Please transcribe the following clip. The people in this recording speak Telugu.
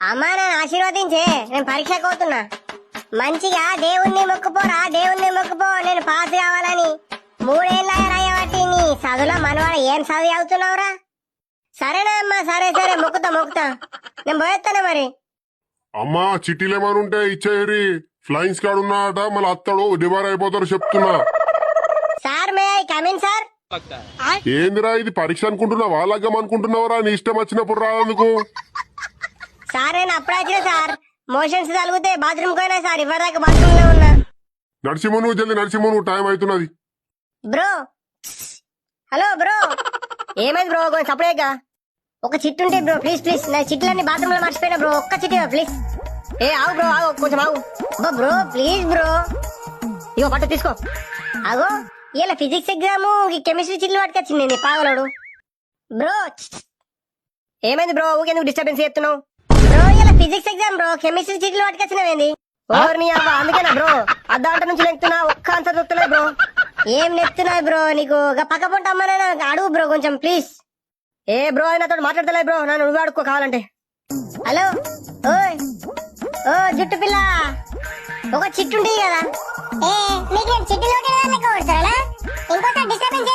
అమ్మా నన్ను ఆశీర్వదించే, నేను పరీక్షకు పోతున్నా. మంచిగా దేవుణ్ణి మొక్కుపోరా, దేవుణ్ణి మొక్కుపో, నేను పాస్ కావాలని. 3 ఏళ్ళ రాయబట్టి నీ చదువులో మనవాడు ఏం చదువు అవుతున్నావురా? సరేనా అమ్మా, సరే సరే మొక్కుతా. నేను పోయేస్తాను మరి. అమ్మా చిట్టీలు ఏమైనా ఉంటే ఇచ్చేయరి. ఫ్లైయింగ్ స్క్వాడ్ ఉన్నాడట, మళ్ళీ అత్తడు డిబార్ అయిపోతారు చెప్తున్నా. Sir may I come in sir? ఏందిరా ఇది పరీక్ష అనుకుంటున్నావా, లగ్గం అనుకుంటున్నావురా? నీ ఇష్టం వచ్చినప్పుడు రానందుకు. సార్ నేను అప్పుడే వచ్చిన సార్, మోషన్స్ తలిగితే బాత్రూమ్ పోయినా సార్, ఇవ్వదాకా బాత్రూమ్ లో ఉన్నా. నడిచిమో నువ్వు, జల్ది నడిచిమో నువ్వు, టైం అవుతున్నది. Bro, hello bro. ఏమైంది బ్రో, కొంచెం సపరేట్గా ఒక చిట్టు ఉంటే బ్రో, ప్లీజ్ ప్లీజ్. నా చిట్లన్నీ బాత్రూమ్ లో మర్చిపోయినా బ్రో, ఒక్క చిట్టి ప్లీజ్. ఏ ఆగు బ్రో, ఆగు కొంచెం ఆగు బ్రో, ప్లీజ్ బ్రో. ఇగో పట్టు తీసుకో. ఆగో, ఇలా ఫిజిక్స్ ఎగ్జామ్ కెమిస్ట్రీ చిట్లు పట్టుకొచ్చింది నీ పాగలోడు. బ్రో ఏమైంది బ్రో, ఊకెందుకు డిస్టర్బెన్స్ చేస్తున్నావు బ్రో? ఇలా ఫిజిక్స్ ఎగ్జామ్ బ్రో, కెమిస్ట్రీ చిట్లు పట్టుకొచ్చినవేంది? ఓర్ని అవ్వ, అందుకేనా బ్రో అర్ధగంట నుంచి నెక్కుతున్నా, ఒక్క ఆన్సర్ దొరుకుతలేదు బ్రో. ఏం నెక్కుతున్నావు బ్రో, నీకు పక్క పొంట అమ్మనైనా అడుగు బ్రో కొంచెం ప్లీజ్. ఏ బ్రో నాతో మాట్లాడతలేదు బ్రో, నన్ను నువ్వు అడుక్కో కావాలంటే. హలో ఓయ్, ఓ జుట్టు పిల్ల, ఒక చిట్టు ఉంటుంది కదా. ఏ మీకు చిట్టులో లెక్క కొడతారా? ఇంకోసారి డిస్టర్బెన్స్